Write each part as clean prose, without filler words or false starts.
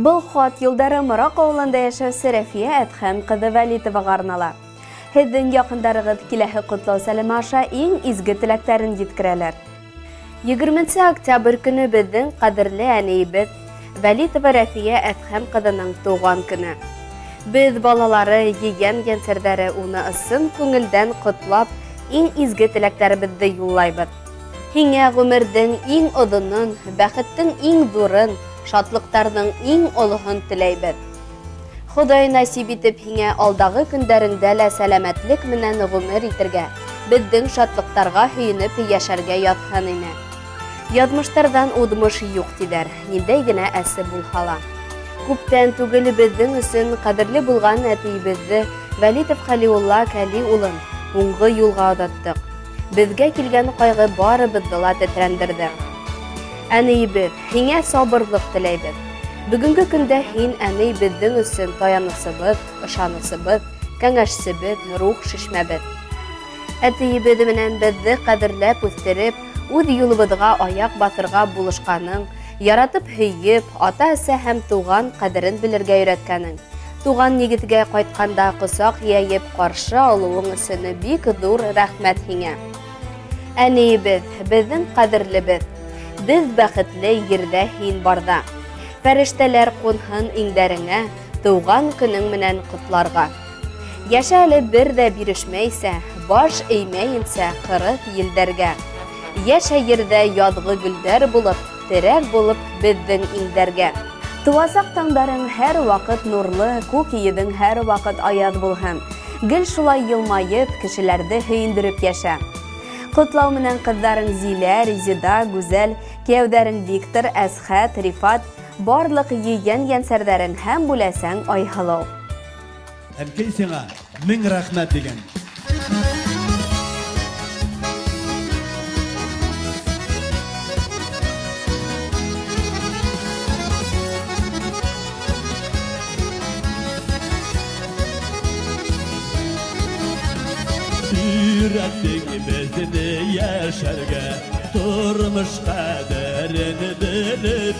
Бұл хат елдары Мұрак ауылында яшәүче Рәфия Әдхәм кызы Вәлитовага арнала. Һеҙҙең яҡындарығыҙ киләһе ҡотлау сәләме аша иң изге теләктәрен еткерәләр. 20 октябрь көнө беҙҙең ҡәҙерле әнейебеҙ Вәлитова Рәфия Әдхәм ҡыҙының тыуған көне. Беҙ балалары, ейән-ейәнсәрҙәре уны ысын күңелдән ҡотлап, иң изге теләктәребеҙҙе юллайбыҙ. Һиңә ғүмерҙең иң оҙонон, бәхеттең иң ҙурын, шатлыҡтарҙың иң олоһон теләйбеҙ. Хоҙай насип итеп һиңә алдағы көндәреңдә лә сәләмәтлек менән ғүмер итергә, беҙҙең шатлыҡтарға һөйөнөп йәшәргә ятһын ине. Яҙмыштарҙан уҙмыш юҡ тиҙәр, ниндәй генә әсе булһа ла. Күптән түгел беҙҙең өсөн ҡәҙерле булған әтейебеҙҙе Вәлитов Хәлиулла Кәли улын һуңғы юлға оҙаттыҡ. Беҙгә килгән ҡайғы барыбыҙҙы ла тетрәндерҙе. Әнейебеҙ, һиңә сабырлыҡ теләйбеҙ. Бөгөнгө көндә һин әней беҙҙең өсөн таянысыбыҙ, ышанысыбыҙ, кәңәшсебеҙ, рух шишмәбеҙ. Әтейебеҙ менән беҙҙе ҡәҙерләп үҫтереп, үҙ юлыбыҙға аяҡ баҫырға булышҡаның, яратып һөйөп, ата-әсә һәм туған ҡәҙерен белергә өйрәткәнең. Туған нигеҙгә ҡайтҡанда ҡосаҡ йәйеп ҡаршы алыуың өсөн бик ҙур рәхмәт һиңә. Әнейебеҙ, беҙҙең ҡәҙерлебеҙ, беҙ бәхетле ерҙә һин барҙа. Фәрештәләр ҡунһын иңдәреңә, тыуған көнөң менән ҡотларға. Йәшә әле бер дә бирешмәйсә, баш эймәйенсә 40 елдәргә. Йәшә ерҙә яҙғы гөлдәр булып, терәк булып беҙҙең иңдәргә. Тыуасаҡ таңдарың һәр ваҡыт нурлы, күк йөҙөң һәр ваҡыт аяҙ булһын. Гел шулай йылмайып, кешеләрҙе һөйөндөрөп йәшә. Ҡотлау менән ҡыҙҙарың Зилә, Резида, Гүзәл, кейәүҙәрең Виктор, Әсхәт, Рифат, барлыҡ ейән-ейәнсәрҙәрең һәм бүләсәң Айһылыу. Әнкәй сиңә 1000 рәхмәт дигән. Өйрәттең беҙҙе йәшәргә, тормош ҡәҙерен белеп,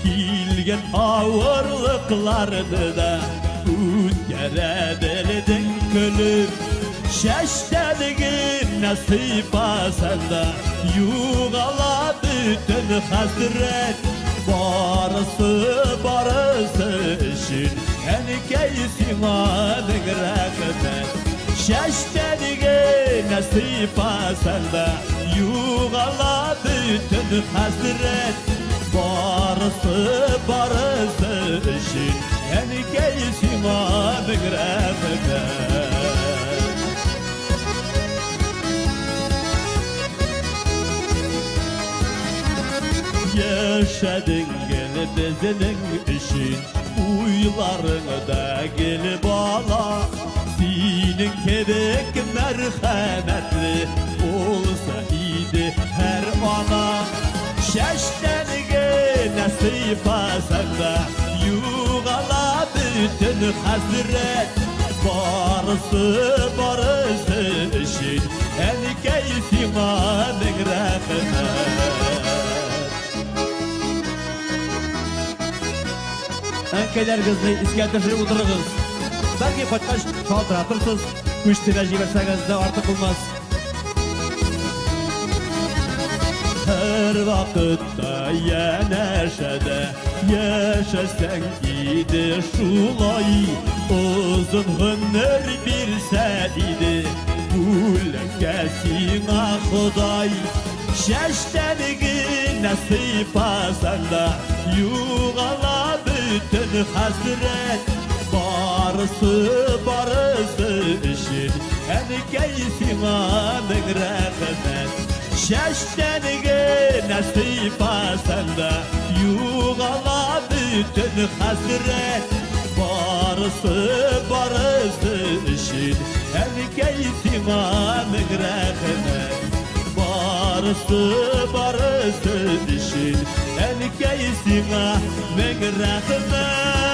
килгән ауырлыҡларҙы да үткәрә белдең көлөп. Шәштән насип асанда юғала бөтөн хәсрәт, барысы өсөн әнкәй сиңа 1000 рәхмәт. Шәштән насип асанда юғала бөтөн хәсрәт, барысы өсөн әнкәй сиңа 1000 рәхмәт. Йәшәдең гел беҙҙең өсөн, уйларыңда гел бала. Синең кебек мәрхәмәтле булса иде һәр ана. Шәштәнгә насип асанда юғала бөтөн хәсрәт, барысы өсөн әнкәй сиңа 1000 рәхмәт. Әнкәйләрегеҙҙе иҫкә төшөрөп ултырығыҙ. Бәлки ҡайтҡас шалтыратырсыз, күстегә ебәрсәгеҙ ҙә артыҡ булмаҫ. Һәр ваҡытта йәнәшәдә йәшәсәң иде шулай, оҙон ғүмер бирсә иде бүләккә сиңа Хоҙай. Шәштәнге насип асанда юғала бөтөн хәсрәт, барысы өсөн әнкәй сиңа 1000 рәхмәт. Шәштәнге насип асанда юғала бөтөн хәсрәт, барысы өсөн әнкәй сиңа 1000 рәхмәт. Барысы өсөн әнкәй сиңа 1000 рәхмәт.